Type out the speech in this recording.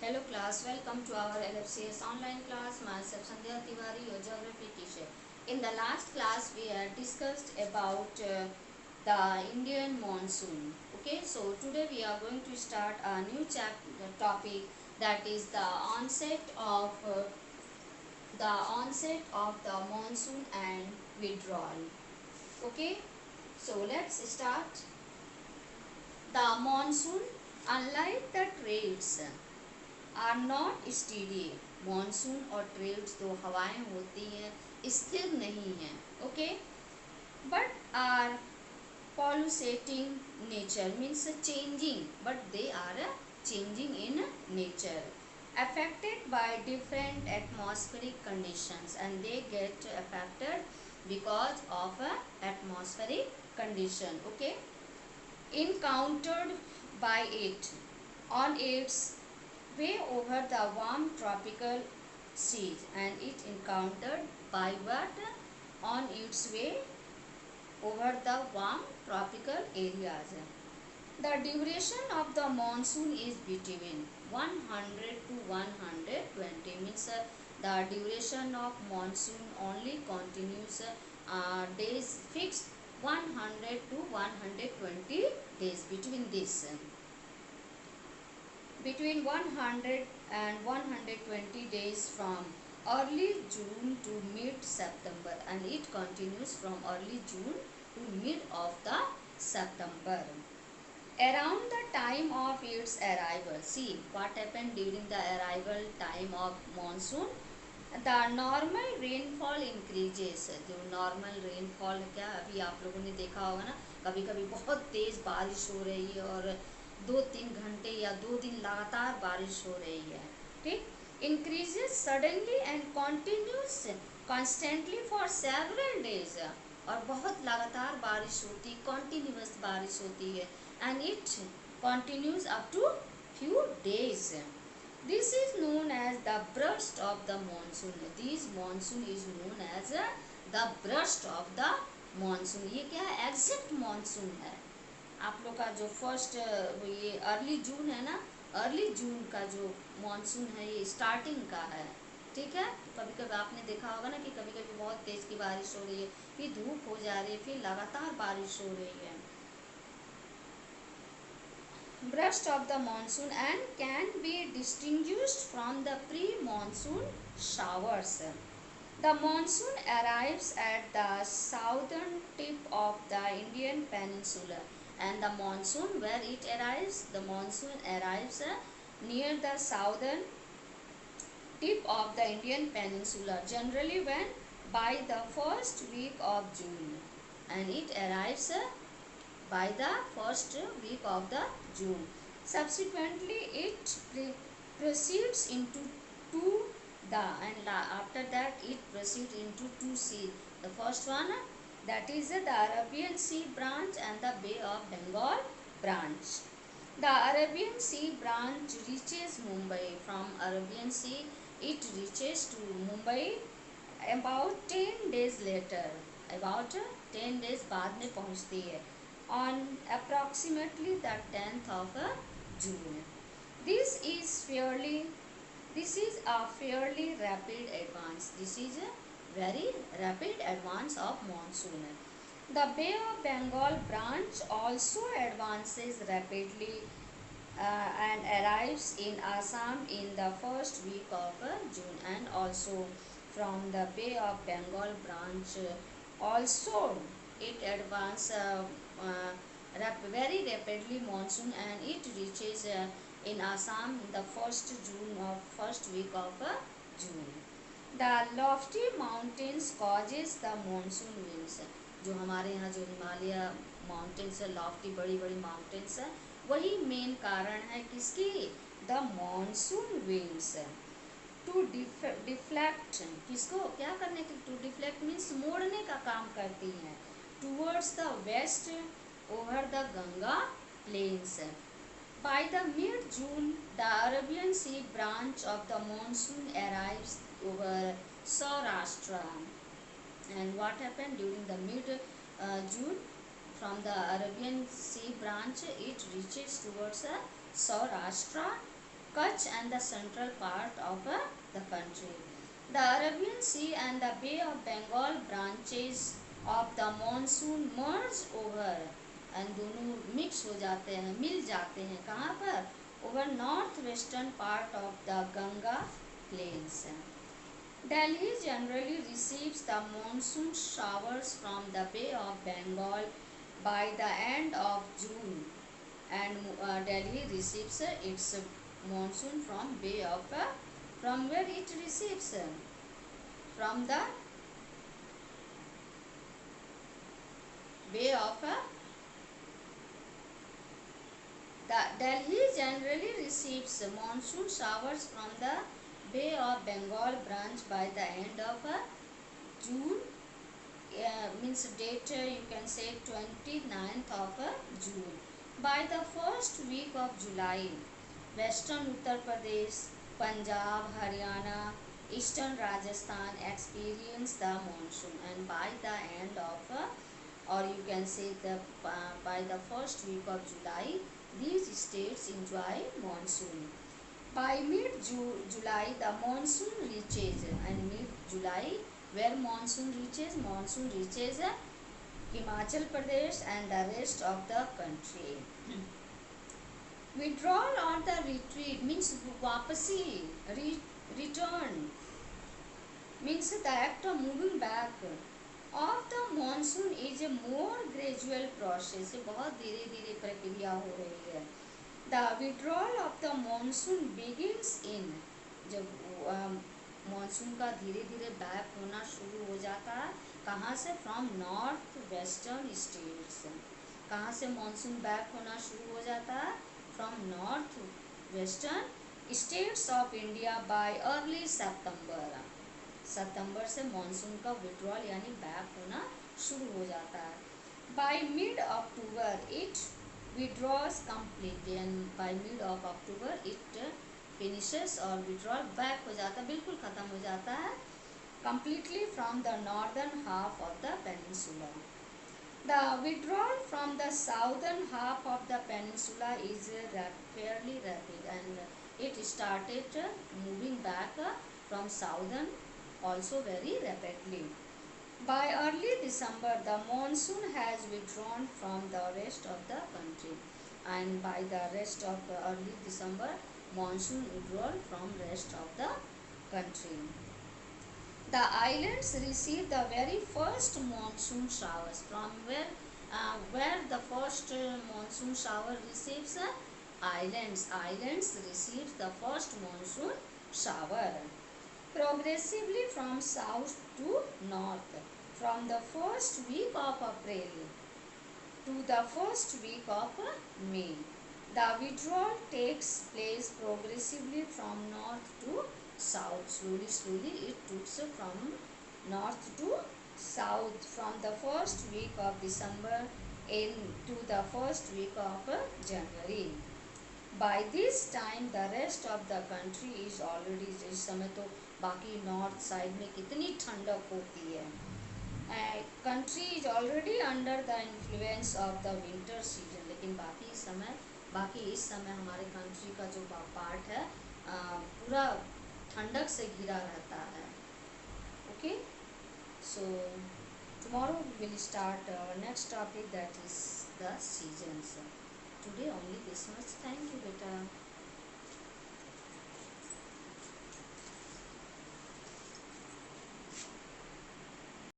Hello class, welcome to our LFCS online class. Myself Sandhya Tiwari, your geography teacher. In the last class, we had discussed about the Indian monsoon. Okay, so today we are going to start a new topic, that is the onset of the monsoon and withdrawal. Okay, so let's start. The monsoon, unlike the trades, are not steady. Monsoon और trades दो हवाएं होती हैं, स्थिर नहीं हैं. Okay, but are pulsating nature means changing, but they are changing in nature, affected by different atmospheric conditions, and they get affected because of atmospheric condition. Okay, encountered by it on its way over the warm tropical seas, and it encountered by what on its way over the warm tropical areas. The duration of the monsoon is between 100 to 120, means the duration of monsoon only continues days fixed 100 to 120 days. Between 100 and 120 days from early June to mid-September, and it continues from early June to mid of the September. Around the time of its arrival, see what happened during the arrival time of monsoon. The normal rainfall increases. जो normal rainfall क्या, अभी आप लोगों ने देखा होगा ना, कभी कभी बहुत तेज़ बारिश हो रही है और 2-3 घंटे या 2 दिन लगातार बारिश हो रही है. ठीक, increases suddenly and continues constantly for several days. और बहुत लगातार बारिश होती, continuous बारिश होती है, and it continues up to few days. This is known as the burst of the monsoon. This monsoon is known as the burst of the monsoon. ये क्या है, एग्जैक्ट monsoon है. आप लोग का जो फर्स्ट ये अर्ली जून है ना, अर्ली जून का जो मानसून है ये स्टार्टिंग का है. ठीक है, कभी कभी आपने देखा होगा ना कि कभी कभी बहुत तेज़ की बारिश हो रही है, फिर धूप हो जा रही है, फिर लगातार बारिश हो रही है. Burst of the monsoon and can be distinguished from the pre-monsoon showers. The monsoon arrives at the southern tip of the Indian peninsula, and the monsoon the monsoon arrives near the southern tip of the Indian peninsula, generally when by the first week of June, and it arrives by the first week of the June. Subsequently, it proceeds into two after that it proceeds into two seas. The first one, that is the Arabian Sea branch and the Bay of Bengal branch. The Arabian Sea branch reaches Mumbai. From Arabian Sea it reaches to Mumbai about 10 days later. About 10 days बाद में पहुँचती है, on approximately the 10th of June. This is a fairly rapid advance. This is a very rapid advance of monsoon. The Bay of Bengal branch also advances rapidly and arrives in Assam in the first week of June, and also from the Bay of Bengal branch also it advances very rapidly monsoon, and it reaches in Assam in the first week of June. The lofty mountains causes the monsoon winds. जो हमारे यहाँ जो Himalaya mountains है, Lofty बड़ी बड़ी mountains है, वही main कारण है किसकी, the monsoon winds. To deflect, किसको क्या करने के, टू डिफ्लेक्ट मीन्स मोड़ने का काम करती हैं, towards the west over the Ganga plains. By the mid-June, the Arabian Sea branch of the monsoon arrives over Saurashtra. And what happened during the mid-June? From the Arabian Sea branch, it reaches towards Saurashtra, Kutch and the central part of the country. The Arabian Sea and the Bay of Bengal branches of the monsoon merge over and दोनों mix हो जाते हैं, मिल जाते हैं कहाँ पर? Over north western part of the Ganga plains. Delhi generally receives the monsoon showers from the Bay of Bengal by the end of June, and Delhi receives its monsoon from Bay of from where it receives from the Bay of the Delhi generally receives monsoon showers from the Bay of Bengal branch by the end of June, means date you can say 29th of June. By the first week of July, western Uttar Pradesh, Punjab, Haryana, eastern Rajasthan experience the monsoon, and by the end of or you can say the by the first week of July, these states enjoy monsoon. By mid-July, the monsoon reaches, and mid-July, where monsoon reaches Himachal Pradesh and the rest of the country. Withdrawal or the retreat means wapasi, return, means the act of moving back of the monsoon is a more gradual process. बहुत धीरे धीरे प्रक्रिया हो रही है. The withdrawal of the monsoon begins in, जब monsoon का धीरे धीरे बैक होना शुरू हो जाता है कहाँ से? From north western states. कहाँ से मानसून बैक होना शुरू हो जाता है? From north western states of India by early सितंबर से मानसून का विड्रॉल यानी बैक होना शुरू हो जाता है. By mid October it withdraws completely, and by mid of October it finishes or withdrawal back हो जाता, बिल्कुल ख़त्म हो जाता है completely from the northern half of the peninsula. The withdrawal from the southern half of the peninsula is fairly rapid, and it started moving back from southern also very rapidly. By early December, the monsoon has withdrawn from the rest of the country, and by the rest of early December, monsoon withdrawn from rest of the country. The islands receive the very first monsoon showers from where the first monsoon shower receives islands. Islands receives the first monsoon shower progressively from south to north from the first week of April to the first week of May. The withdrawal takes place progressively from north to south. Slowly it takes from north to south from the first week of December to the first week of January. By this time the rest of the country is already, इस समय तो बाकी north side में कितनी ठंडक होती है. Country is already under the influence of the winter season, लेकिन बाकी इस समय हमारे कंट्री का जो पार्ट है पूरा ठंडक से घिरा रहता है. Okay, so tomorrow will start next topic that is the seasons. Today only this much. Thank you बेटा.